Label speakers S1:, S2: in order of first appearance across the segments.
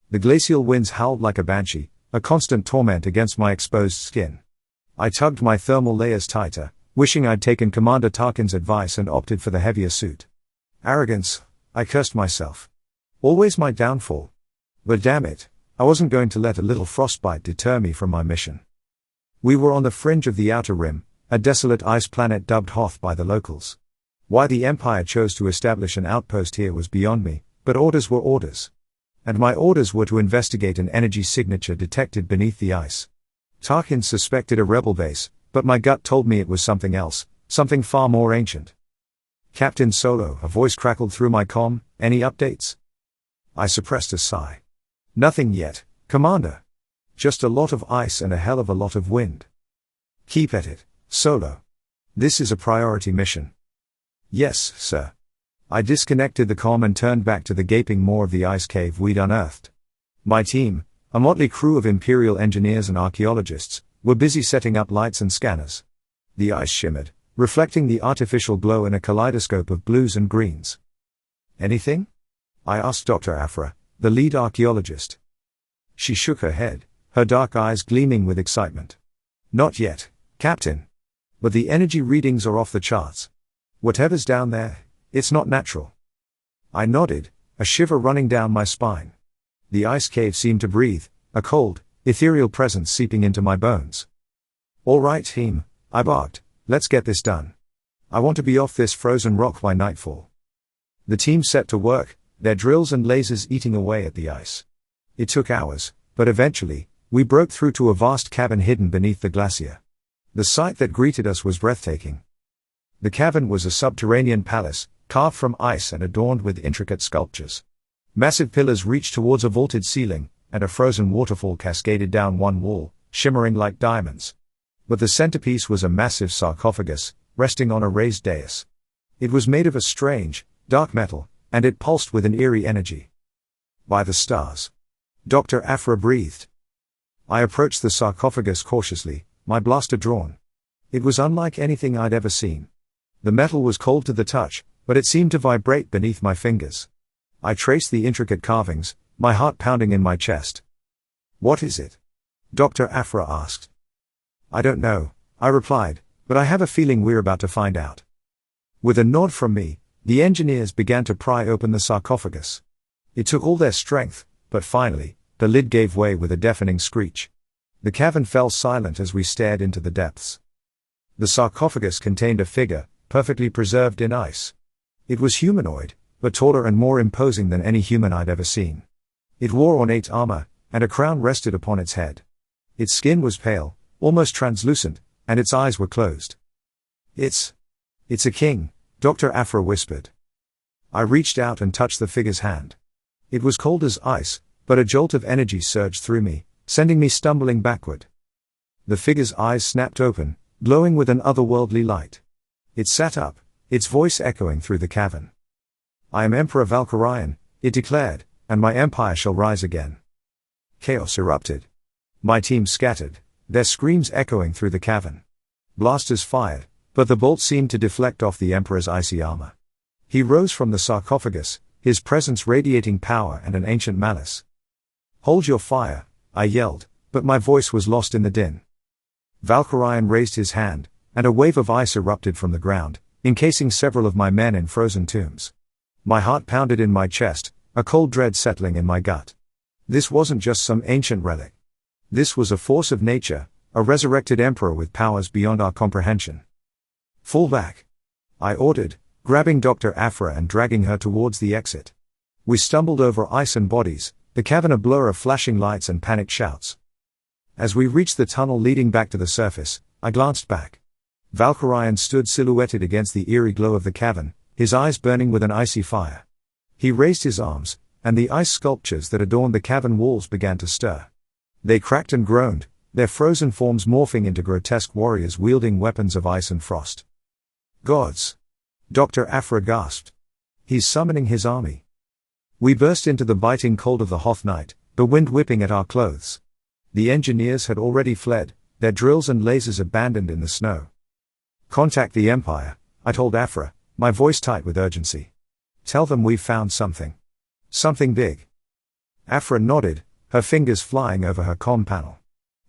S1: The glacial winds howled like a banshee, a constant torment against my exposed skin. I tugged my thermal layers tighter, wishing I'd taken Commander Tarkin's advice and opted for the heavier suit. Arrogance, I cursed myself. Always my downfall. But damn it, I wasn't going to let a little frostbite deter me from my mission. We were on the fringe of the Outer Rim, a desolate ice planet dubbed Hoth by the locals. Why the Empire chose to establish an outpost here was beyond me, but orders were orders. And my orders were to investigate an energy signature detected beneath the ice. Tarkin suspected a rebel base, but my gut told me it was something else, something far more ancient. Captain Solo, a voice crackled through my comm, any updates? I suppressed a sigh. Nothing yet, Commander. Just a lot of ice and a hell of a lot of wind. Keep at it, Solo. This is a priority mission. Yes, sir. I disconnected the comm and turned back to the gaping maw of the ice cave we'd unearthed. My team, a motley crew of Imperial engineers and archaeologists, were busy setting up lights and scanners. The ice shimmered, reflecting the artificial glow in a kaleidoscope of blues and greens. Anything? I asked Dr. Aphra, the lead archaeologist. She shook her head, her dark eyes gleaming with excitement. Not yet, Captain. But the energy readings are off the charts. Whatever's down there, it's not natural. I nodded, a shiver running down my spine. The ice cave seemed to breathe, a cold, ethereal presence seeping into my bones. All right, team, I barked, let's get this done. I want to be off this frozen rock by nightfall. The team set to work, their drills and lasers eating away at the ice. It took hours, but eventually, we broke through to a vast cavern hidden beneath the glacier. The sight that greeted us was breathtaking. The cavern was a subterranean palace, carved from ice and adorned with intricate sculptures. Massive pillars reached towards a vaulted ceiling, and a frozen waterfall cascaded down one wall, shimmering like diamonds. But the centerpiece was a massive sarcophagus, resting on a raised dais. It was made of a strange, dark metal, and it pulsed with an eerie energy. By the stars. Dr. Aphra breathed. I approached the sarcophagus cautiously, my blaster drawn. It was unlike anything I'd ever seen. The metal was cold to the touch, but it seemed to vibrate beneath my fingers. I traced the intricate carvings, my heart pounding in my chest. What is it? Dr. Aphra asked. I don't know, I replied, but I have a feeling we're about to find out. With a nod from me, the engineers began to pry open the sarcophagus. It took all their strength, but finally, the lid gave way with a deafening screech. The cavern fell silent as we stared into the depths. The sarcophagus contained a figure, perfectly preserved in ice. It was humanoid, but taller and more imposing than any human I'd ever seen. It wore ornate armor, and a crown rested upon its head. Its skin was pale, almost translucent, and its eyes were closed. It's a king, Dr. Aphra whispered. I reached out and touched the figure's hand. It was cold as ice, but a jolt of energy surged through me, sending me stumbling backward. The figure's eyes snapped open, glowing with an otherworldly light. It sat up, its voice echoing through the cavern. I am Emperor Valkyrian, it declared, and my empire shall rise again. Chaos erupted. My team scattered, their screams echoing through the cavern. Blasters fired, but the bolts seemed to deflect off the Emperor's icy armor. He rose from the sarcophagus, his presence radiating power and an ancient malice. Hold your fire, I yelled, but my voice was lost in the din. Valkyrian raised his hand, and a wave of ice erupted from the ground, encasing several of my men in frozen tombs. My heart pounded in my chest, a cold dread settling in my gut. This wasn't just some ancient relic. This was a force of nature, a resurrected emperor with powers beyond our comprehension. Fall back, I ordered, grabbing Dr. Aphra and dragging her towards the exit. We stumbled over ice and bodies, the cavern a blur of flashing lights and panicked shouts. As we reached the tunnel leading back to the surface, I glanced back. Valkyrian stood silhouetted against the eerie glow of the cavern, his eyes burning with an icy fire. He raised his arms, and the ice sculptures that adorned the cavern walls began to stir. They cracked and groaned, their frozen forms morphing into grotesque warriors wielding weapons of ice and frost. Gods! Dr. Aphra gasped. He's summoning his army. We burst into the biting cold of the Hoth night, the wind whipping at our clothes. The engineers had already fled, their drills and lasers abandoned in the snow. Contact the Empire, I told Aphra, my voice tight with urgency. Tell them we've found something. Something big. Afra nodded, her fingers flying over her comm panel.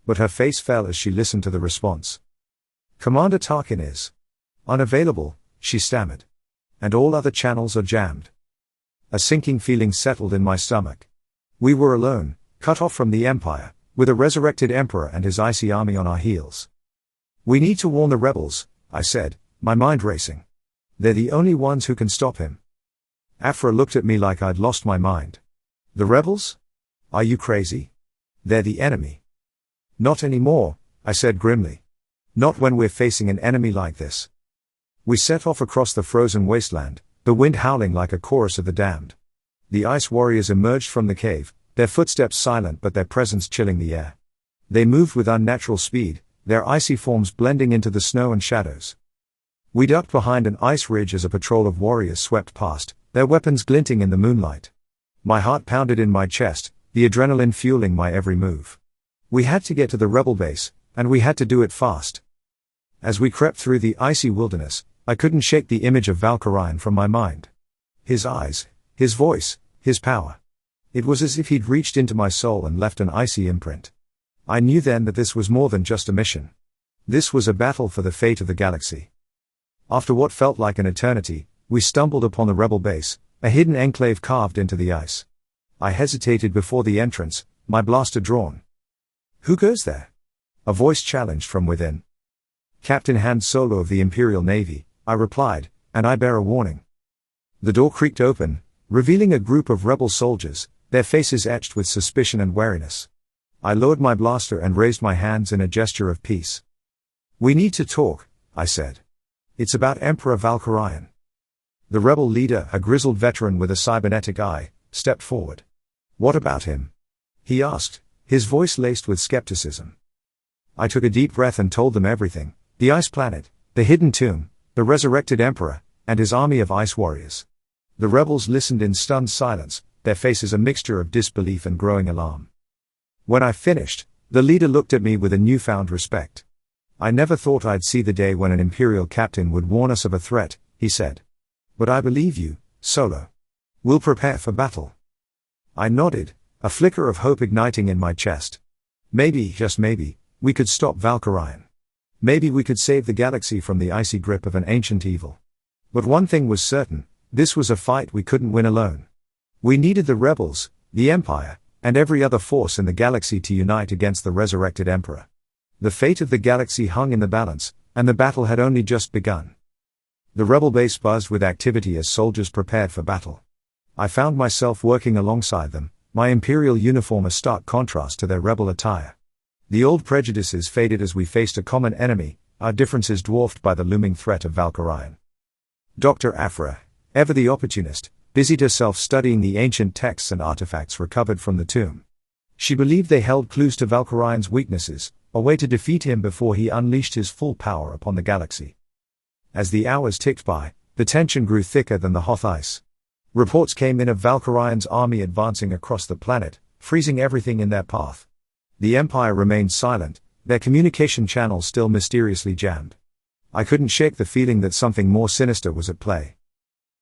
S1: But her face fell as she listened to the response. Commander Tarkin is unavailable, she stammered. And all other channels are jammed. A sinking feeling settled in my stomach. We were alone, cut off from the Empire, with a resurrected Emperor and his icy army on our heels. We need to warn the rebels, I said, my mind racing. They're the only ones who can stop him. Afra looked at me like I'd lost my mind. The rebels? Are you crazy? They're the enemy. Not anymore, I said grimly. Not when we're facing an enemy like this. We set off across the frozen wasteland, the wind howling like a chorus of the damned. The ice warriors emerged from the cave, their footsteps silent but their presence chilling the air. They moved with unnatural speed, their icy forms blending into the snow and shadows. We ducked behind an ice ridge as a patrol of warriors swept past, their weapons glinting in the moonlight. My heart pounded in my chest, the adrenaline fueling my every move. We had to get to the rebel base, and we had to do it fast. As we crept through the icy wilderness, I couldn't shake the image of Valkyrian from my mind. His eyes, his voice, his power. It was as if he'd reached into my soul and left an icy imprint. I knew then that this was more than just a mission. This was a battle for the fate of the galaxy. After what felt like an eternity, we stumbled upon the rebel base, a hidden enclave carved into the ice. I hesitated before the entrance, my blaster drawn. Who goes there? A voice challenged from within. Captain Han Solo of the Imperial Navy, I replied, and I bear a warning. The door creaked open, revealing a group of rebel soldiers, their faces etched with suspicion and wariness. I lowered my blaster and raised my hands in a gesture of peace. We need to talk, I said. It's about Emperor Valkyrian. The rebel leader, a grizzled veteran with a cybernetic eye, stepped forward. What about him? He asked, his voice laced with skepticism. I took a deep breath and told them everything, the ice planet, the hidden tomb, the resurrected emperor, and his army of ice warriors. The rebels listened in stunned silence, their faces a mixture of disbelief and growing alarm. When I finished, the leader looked at me with a newfound respect. I never thought I'd see the day when an Imperial captain would warn us of a threat, he said. But I believe you, Solo. We'll prepare for battle. I nodded, a flicker of hope igniting in my chest. Maybe, just maybe, we could stop Valkyrian. Maybe we could save the galaxy from the icy grip of an ancient evil. But one thing was certain, this was a fight we couldn't win alone. We needed the rebels, the Empire, and every other force in the galaxy to unite against the resurrected Emperor. The fate of the galaxy hung in the balance, and the battle had only just begun. The rebel base buzzed with activity as soldiers prepared for battle. I found myself working alongside them, my Imperial uniform a stark contrast to their rebel attire. The old prejudices faded as we faced a common enemy, our differences dwarfed by the looming threat of Valkyrian. Dr. Afra, ever the opportunist, busied herself studying the ancient texts and artifacts recovered from the tomb. She believed they held clues to Valkyrian's weaknesses, a way to defeat him before he unleashed his full power upon the galaxy. As the hours ticked by, the tension grew thicker than the hot ice. Reports came in of Valkyrian's army advancing across the planet, freezing everything in their path. The Empire remained silent, their communication channels still mysteriously jammed. I couldn't shake the feeling that something more sinister was at play.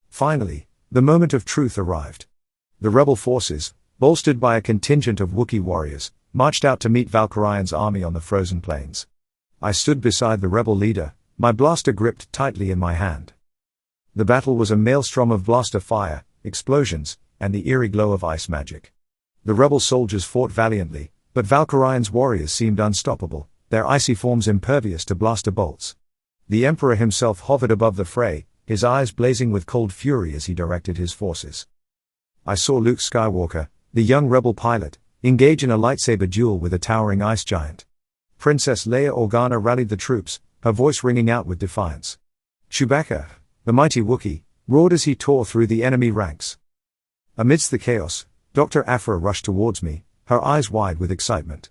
S1: Finally, the moment of truth arrived. The rebel forces, bolstered by a contingent of Wookiee warriors, marched out to meet Valkyrian's army on the frozen plains. I stood beside the rebel leader, my blaster gripped tightly in my hand. The battle was a maelstrom of blaster fire, explosions, and the eerie glow of ice magic. The rebel soldiers fought valiantly, but Valkyrian's warriors seemed unstoppable, their icy forms impervious to blaster bolts. The Emperor himself hovered above the fray, his eyes blazing with cold fury as he directed his forces. I saw Luke Skywalker, the young rebel pilot, engage in a lightsaber duel with a towering ice giant. Princess Leia Organa rallied the troops, her voice ringing out with defiance. Chewbacca, the mighty Wookiee, roared as he tore through the enemy ranks. Amidst the chaos, Dr. Afra rushed towards me, her eyes wide with excitement.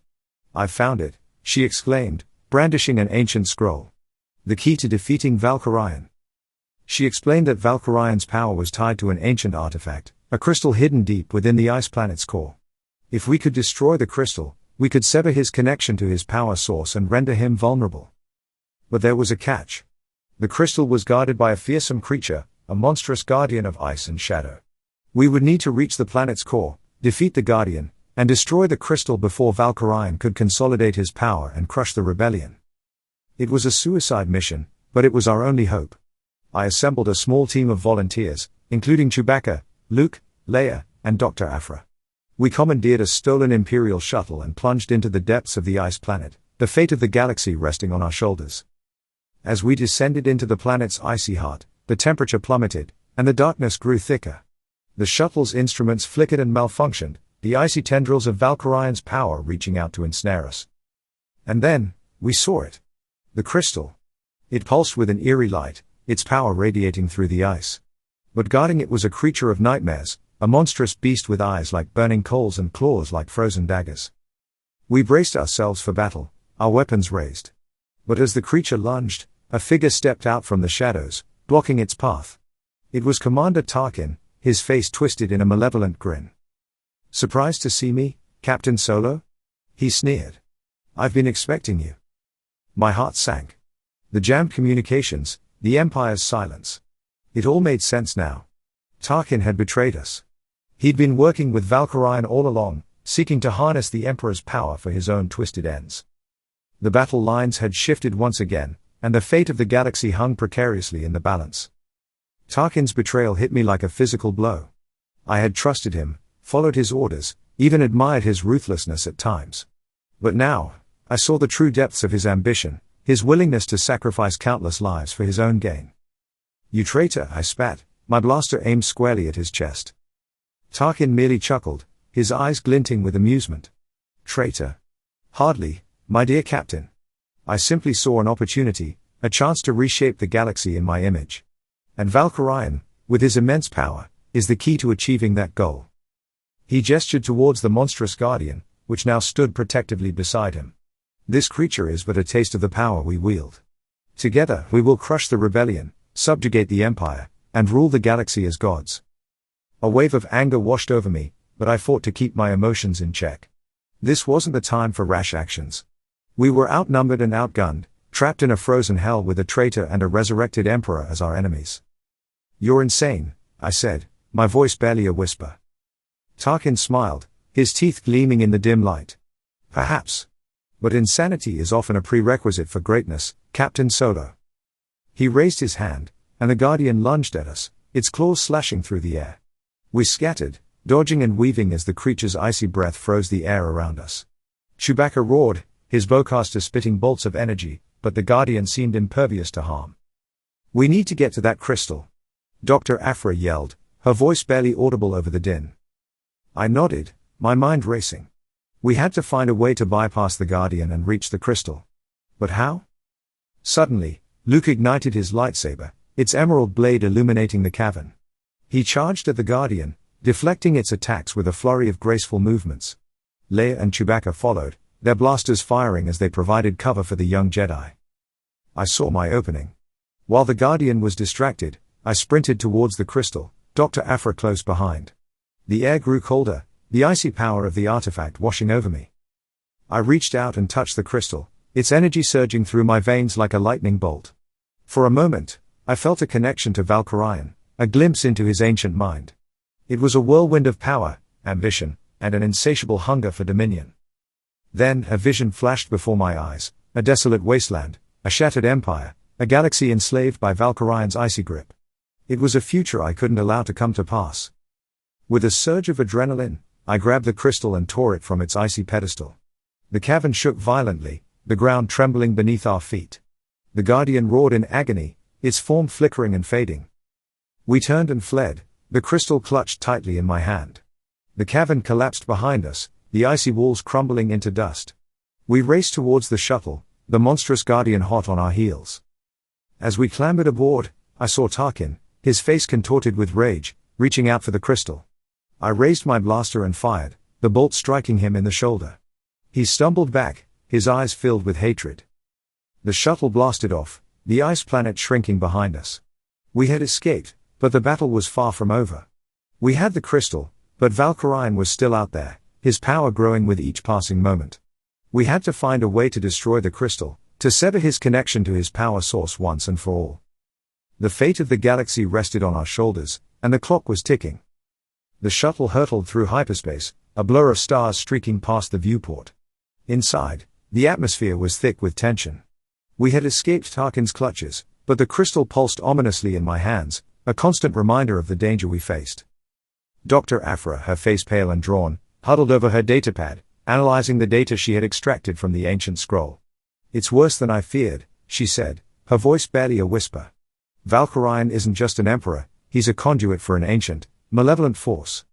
S1: "I've found it," she exclaimed, brandishing an ancient scroll. "The key to defeating Valkyrian." She explained that Valkyrian's power was tied to an ancient artifact, a crystal hidden deep within the ice planet's core. If we could destroy the crystal, we could sever his connection to his power source and render him vulnerable. But there was a catch. The crystal was guarded by a fearsome creature, a monstrous guardian of ice and shadow. We would need to reach the planet's core, defeat the Guardian, and destroy the crystal before Valkyrian could consolidate his power and crush the rebellion. It was a suicide mission, but it was our only hope. I assembled a small team of volunteers, including Chewbacca, Luke, Leia, and Dr. Aphra. We commandeered a stolen Imperial shuttle and plunged into the depths of the ice planet, the fate of the galaxy resting on our shoulders. As we descended into the planet's icy heart, the temperature plummeted, and the darkness grew thicker. The shuttle's instruments flickered and malfunctioned, the icy tendrils of Valkyrian's power reaching out to ensnare us. And then, we saw it. The crystal. It pulsed with an eerie light, its power radiating through the ice. But guarding it was a creature of nightmares, a monstrous beast with eyes like burning coals and claws like frozen daggers. We braced ourselves for battle, our weapons raised. But as the creature lunged, a figure stepped out from the shadows, blocking its path. It was Commander Tarkin, his face twisted in a malevolent grin. "Surprised to see me, Captain Solo?" he sneered. "I've been expecting you." My heart sank. The jammed communications, the Empire's silence. It all made sense now. Tarkin had betrayed us. He'd been working with Valkyrian all along, seeking to harness the Emperor's power for his own twisted ends. The battle lines had shifted once again, and the fate of the galaxy hung precariously in the balance. Tarkin's betrayal hit me like a physical blow. I had trusted him, followed his orders, even admired his ruthlessness at times. But now, I saw the true depths of his ambition, his willingness to sacrifice countless lives for his own gain. "You traitor," I spat, my blaster aimed squarely at his chest. Tarkin merely chuckled, his eyes glinting with amusement. "Traitor? Hardly, my dear Captain. I simply saw an opportunity, a chance to reshape the galaxy in my image. And Valkyrian, with his immense power, is the key to achieving that goal." He gestured towards the monstrous Guardian, which now stood protectively beside him. "This creature is but a taste of the power we wield. Together, we will crush the rebellion, subjugate the Empire, and rule the galaxy as gods." A wave of anger washed over me, but I fought to keep my emotions in check. This wasn't the time for rash actions. We were outnumbered and outgunned, trapped in a frozen hell with a traitor and a resurrected emperor as our enemies. "You're insane," I said, my voice barely a whisper. Tarkin smiled, his teeth gleaming in the dim light. "Perhaps. But insanity is often a prerequisite for greatness, Captain Solo." He raised his hand, and the Guardian lunged at us, its claws slashing through the air. We scattered, dodging and weaving as the creature's icy breath froze the air around us. Chewbacca roared, his bowcaster spitting bolts of energy, but the Guardian seemed impervious to harm. "We need to get to that crystal," Dr. Aphra yelled, her voice barely audible over the din. I nodded, my mind racing. We had to find a way to bypass the Guardian and reach the crystal. But how? Suddenly, Luke ignited his lightsaber, its emerald blade illuminating the cavern. He charged at the Guardian, deflecting its attacks with a flurry of graceful movements. Leia and Chewbacca followed, their blasters firing as they provided cover for the young Jedi. I saw my opening. While the Guardian was distracted, I sprinted towards the crystal, Dr. Aphra close behind. The air grew colder, the icy power of the artifact washing over me. I reached out and touched the crystal, its energy surging through my veins like a lightning bolt. For a moment, I felt a connection to Valkyrian, a glimpse into his ancient mind. It was a whirlwind of power, ambition, and an insatiable hunger for dominion. Then a vision flashed before my eyes, a desolate wasteland, a shattered empire, a galaxy enslaved by Valkyrian's icy grip. It was a future I couldn't allow to come to pass. With a surge of adrenaline, I grabbed the crystal and tore it from its icy pedestal. The cavern shook violently, the ground trembling beneath our feet. The Guardian roared in agony, its form flickering and fading. We turned and fled, the crystal clutched tightly in my hand. The cavern collapsed behind us, the icy walls crumbling into dust. We raced towards the shuttle, the monstrous Guardian hot on our heels. As we clambered aboard, I saw Tarkin, his face contorted with rage, reaching out for the crystal. I raised my blaster and fired, the bolt striking him in the shoulder. He stumbled back, his eyes filled with hatred. The shuttle blasted off, the ice planet shrinking behind us. We had escaped, but the battle was far from over. We had the crystal, but Valkyrian was still out there, his power growing with each passing moment. We had to find a way to destroy the crystal, to sever his connection to his power source once and for all. The fate of the galaxy rested on our shoulders, and the clock was ticking. The shuttle hurtled through hyperspace, a blur of stars streaking past the viewport. Inside, the atmosphere was thick with tension. We had escaped Tarkin's clutches, but the crystal pulsed ominously in my hands, a constant reminder of the danger we faced. Dr. Aphra, her face pale and drawn, huddled over her datapad, analyzing the data she had extracted from the ancient scroll. "It's worse than I feared," she said, her voice barely a whisper. "Valkyrian isn't just an emperor, he's a conduit for an ancient, malevolent force.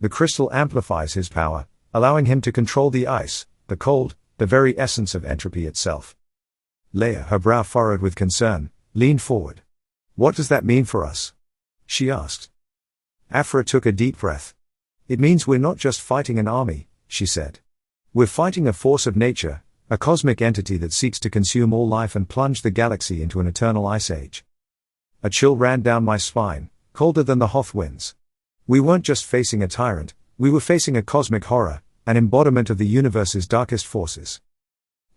S1: The crystal amplifies his power, allowing him to control the ice, the cold, the very essence of entropy itself." Leia, her brow furrowed with concern, leaned forward. "What does that mean for us?" she asked. Aphra took a deep breath. "It means we're not just fighting an army," she said. "We're fighting a force of nature, a cosmic entity that seeks to consume all life and plunge the galaxy into an eternal ice age." A chill ran down my spine, colder than the Hoth winds. We weren't just facing a tyrant, we were facing a cosmic horror, an embodiment of the universe's darkest forces.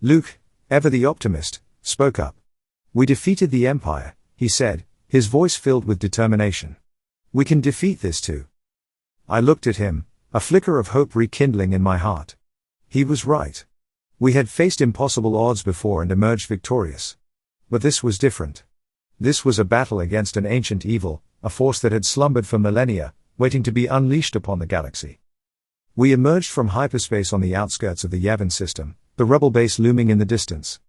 S1: Luke, ever the optimist, spoke up. "We defeated the Empire," he said, his voice filled with determination. "We can defeat this too." I looked at him, a flicker of hope rekindling in my heart. He was right. We had faced impossible odds before and emerged victorious. But this was different. This was a battle against an ancient evil, a force that had slumbered for millennia, waiting to be unleashed upon the galaxy. We emerged from hyperspace on the outskirts of the Yavin system, the rebel base looming in the distance.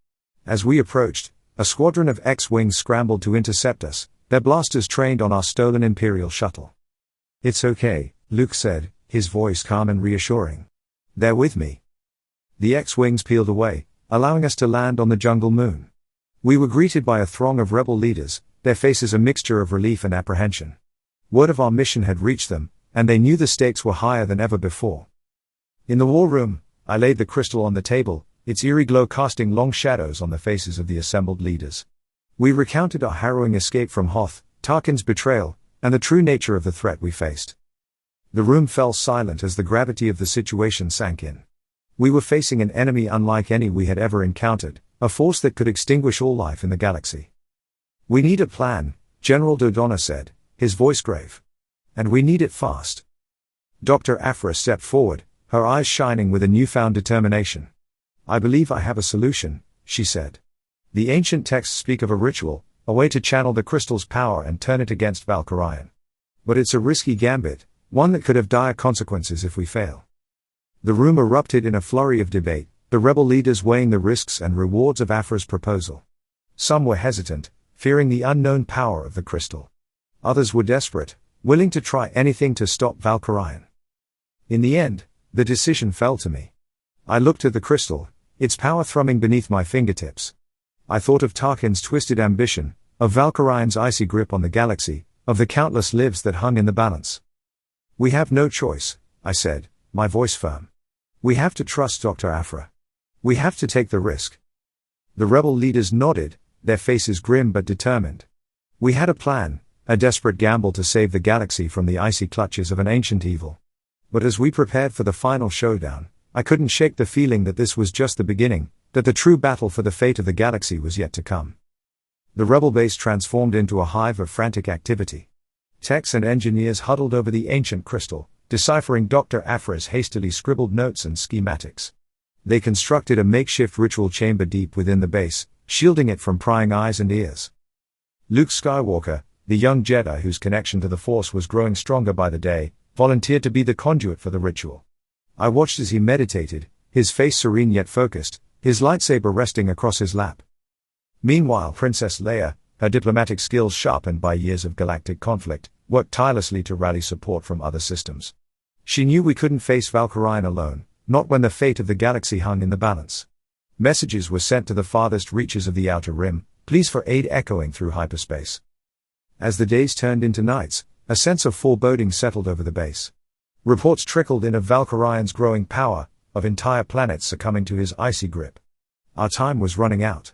S1: As we approached, a squadron of X-Wings scrambled to intercept us, their blasters trained on our stolen Imperial shuttle. "It's okay," Luke said, his voice calm and reassuring. "They're with me." The X-Wings peeled away, allowing us to land on the jungle moon. We were greeted by a throng of rebel leaders, their faces a mixture of relief and apprehension. Word of our mission had reached them, and they knew the stakes were higher than ever before. In the war room, I laid the crystal on the table, its eerie glow casting long shadows on the faces of the assembled leaders. We recounted our harrowing escape from Hoth, Tarkin's betrayal, and the true nature of the threat we faced. The room fell silent as the gravity of the situation sank in. We were facing an enemy unlike any we had ever encountered, a force that could extinguish all life in the galaxy. "We need a plan," General Dodonna said, his voice grave. "And we need it fast." Dr. Aphra stepped forward, her eyes shining with a newfound determination. "I believe I have a solution," she said. "The ancient texts speak of a ritual, a way to channel the crystal's power and turn it against Valkyrian. But it's a risky gambit, one that could have dire consequences if we fail." The room erupted in a flurry of debate, the rebel leaders weighing the risks and rewards of Aphra's proposal. Some were hesitant, fearing the unknown power of the crystal. Others were desperate, willing to try anything to stop Valkyrian. In the end, the decision fell to me. I looked at the crystal, its power thrumming beneath my fingertips. I thought of Tarkin's twisted ambition, of Valkyrian's icy grip on the galaxy, of the countless lives that hung in the balance. "We have no choice," I said, my voice firm. "We have to trust Dr. Aphra. We have to take the risk." The rebel leaders nodded, their faces grim but determined. We had a plan, a desperate gamble to save the galaxy from the icy clutches of an ancient evil. But as we prepared for the final showdown, I couldn't shake the feeling that this was just the beginning, that the true battle for the fate of the galaxy was yet to come. The rebel base transformed into a hive of frantic activity. Techs and engineers huddled over the ancient crystal, deciphering Dr. Aphra's hastily scribbled notes and schematics. They constructed a makeshift ritual chamber deep within the base, shielding it from prying eyes and ears. Luke Skywalker, the young Jedi whose connection to the Force was growing stronger by the day, volunteered to be the conduit for the ritual. I watched as he meditated, his face serene yet focused, his lightsaber resting across his lap. Meanwhile, Princess Leia, her diplomatic skills sharpened by years of galactic conflict, worked tirelessly to rally support from other systems. She knew we couldn't face Valkyrian alone, not when the fate of the galaxy hung in the balance. Messages were sent to the farthest reaches of the Outer Rim, pleas for aid echoing through hyperspace. As the days turned into nights, a sense of foreboding settled over the base. Reports trickled in of Valkyrian's growing power, of entire planets succumbing to his icy grip. Our time was running out.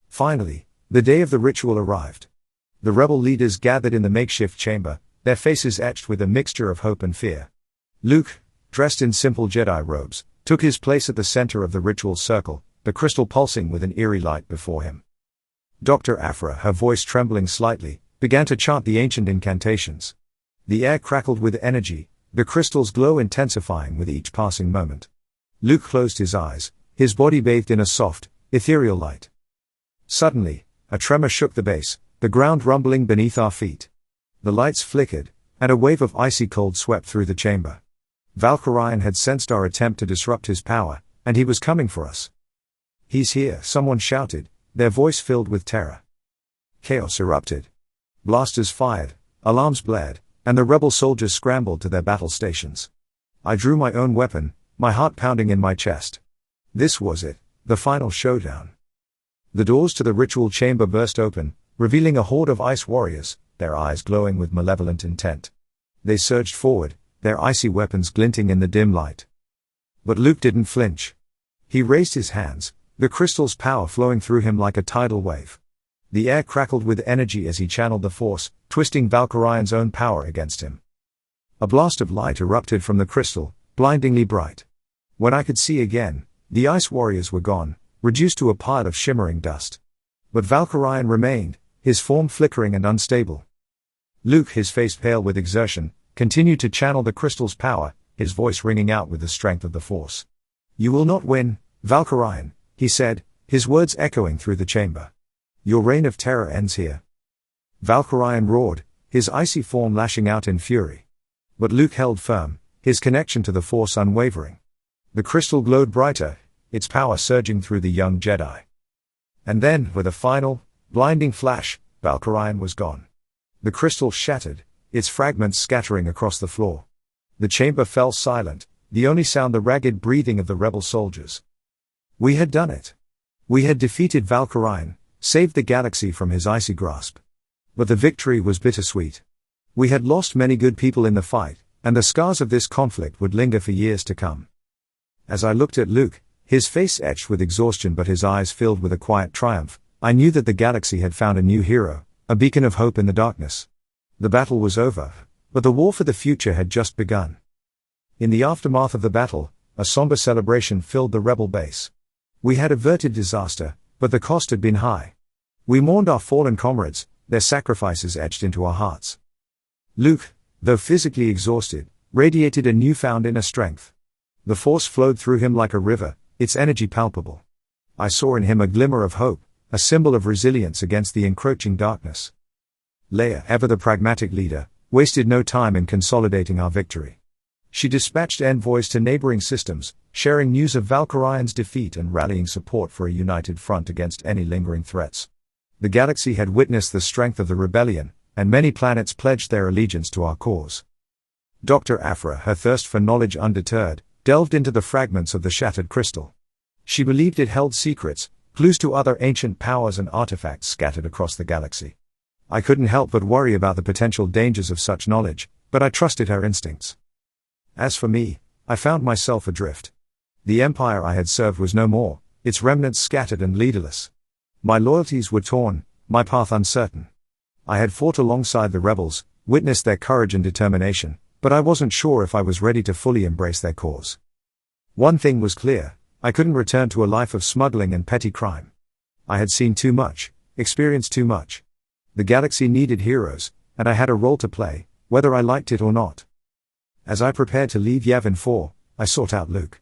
S1: Finally, the day of the ritual arrived. The rebel leaders gathered in the makeshift chamber, their faces etched with a mixture of hope and fear. Luke, dressed in simple Jedi robes, took his place at the center of the ritual circle, the crystal pulsing with an eerie light before him. Dr. Aphra, her voice trembling slightly, began to chant the ancient incantations. The air crackled with energy, the crystal's glow intensifying with each passing moment. Luke closed his eyes, his body bathed in a soft, ethereal light. Suddenly, a tremor shook the base, the ground rumbling beneath our feet. The lights flickered, and a wave of icy cold swept through the chamber. Valkyrian had sensed our attempt to disrupt his power, and he was coming for us. "He's here," someone shouted, their voice filled with terror. Chaos erupted. Blasters fired, alarms blared, and the rebel soldiers scrambled to their battle stations. I drew my own weapon, my heart pounding in my chest. This was it, the final showdown. The doors to the ritual chamber burst open, revealing a horde of ice warriors, their eyes glowing with malevolent intent. They surged forward, their icy weapons glinting in the dim light. But Luke didn't flinch. He raised his hands, the crystal's power flowing through him like a tidal wave. The air crackled with energy as he channeled the force, twisting Valkyrian's own power against him. A blast of light erupted from the crystal, blindingly bright. When I could see again, the ice warriors were gone, reduced to a pile of shimmering dust. But Valkyrian remained, his form flickering and unstable. Luke, his face pale with exertion, continued to channel the crystal's power, his voice ringing out with the strength of the force. "You will not win, Valkyrian," he said, his words echoing through the chamber. "Your reign of terror ends here." Valkyrian roared, his icy form lashing out in fury. But Luke held firm, his connection to the force unwavering. The crystal glowed brighter, its power surging through the young Jedi. And then, with a final, blinding flash, Valkyrian was gone. The crystal shattered, its fragments scattering across the floor. The chamber fell silent, the only sound the ragged breathing of the rebel soldiers. We had done it. We had defeated Valkyrian, saved the galaxy from his icy grasp. But the victory was bittersweet. We had lost many good people in the fight, and the scars of this conflict would linger for years to come. As I looked at Luke, his face etched with exhaustion but his eyes filled with a quiet triumph, I knew that the galaxy had found a new hero, a beacon of hope in the darkness. The battle was over, but the war for the future had just begun. In the aftermath of the battle, a somber celebration filled the rebel base. We had averted disaster, but the cost had been high. We mourned our fallen comrades, their sacrifices etched into our hearts. Luke, though physically exhausted, radiated a newfound inner strength. The force flowed through him like a river, its energy palpable. I saw in him a glimmer of hope, a symbol of resilience against the encroaching darkness. Leia, ever the pragmatic leader, wasted no time in consolidating our victory. She dispatched envoys to neighboring systems, sharing news of Valkyrian's defeat and rallying support for a united front against any lingering threats. The galaxy had witnessed the strength of the rebellion, and many planets pledged their allegiance to our cause. Dr. Afra, her thirst for knowledge undeterred, delved into the fragments of the shattered crystal. She believed it held secrets, clues to other ancient powers and artifacts scattered across the galaxy. I couldn't help but worry about the potential dangers of such knowledge, but I trusted her instincts. As for me, I found myself adrift. The empire I had served was no more, its remnants scattered and leaderless. My loyalties were torn, my path uncertain. I had fought alongside the rebels, witnessed their courage and determination, but I wasn't sure if I was ready to fully embrace their cause. One thing was clear, I couldn't return to a life of smuggling and petty crime. I had seen too much, experienced too much. The galaxy needed heroes, and I had a role to play, whether I liked it or not. As I prepared to leave Yavin 4, I sought out Luke.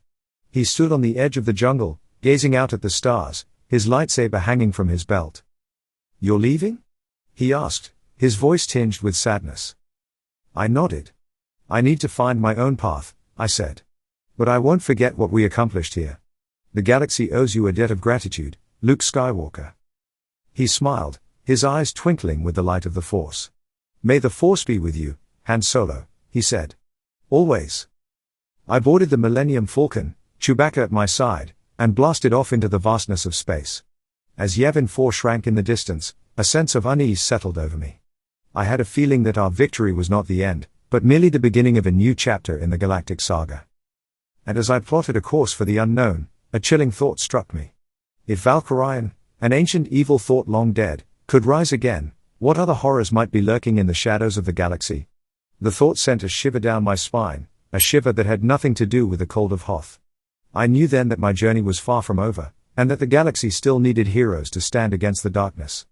S1: He stood on the edge of the jungle, gazing out at the stars, his lightsaber hanging from his belt. "You're leaving?" he asked, his voice tinged with sadness. I nodded. "I need to find my own path," I said. "But I won't forget what we accomplished here. The galaxy owes you a debt of gratitude, Luke Skywalker." He smiled, his eyes twinkling with the light of the Force. "May the Force be with you, Han Solo," he said. "Always." I boarded the Millennium Falcon, Chewbacca at my side, and blasted off into the vastness of space. As Yavin 4 shrank in the distance, a sense of unease settled over me. I had a feeling that our victory was not the end, but merely the beginning of a new chapter in the galactic saga. And as I plotted a course for the unknown, a chilling thought struck me. If Valkyrian, an ancient evil thought long dead, could rise again, what other horrors might be lurking in the shadows of the galaxy? The thought sent a shiver down my spine, a shiver that had nothing to do with the cold of Hoth. I knew then that my journey was far from over, and that the galaxy still needed heroes to stand against the darkness.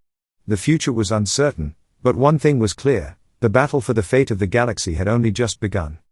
S1: The future was uncertain, but one thing was clear, the battle for the fate of the galaxy had only just begun.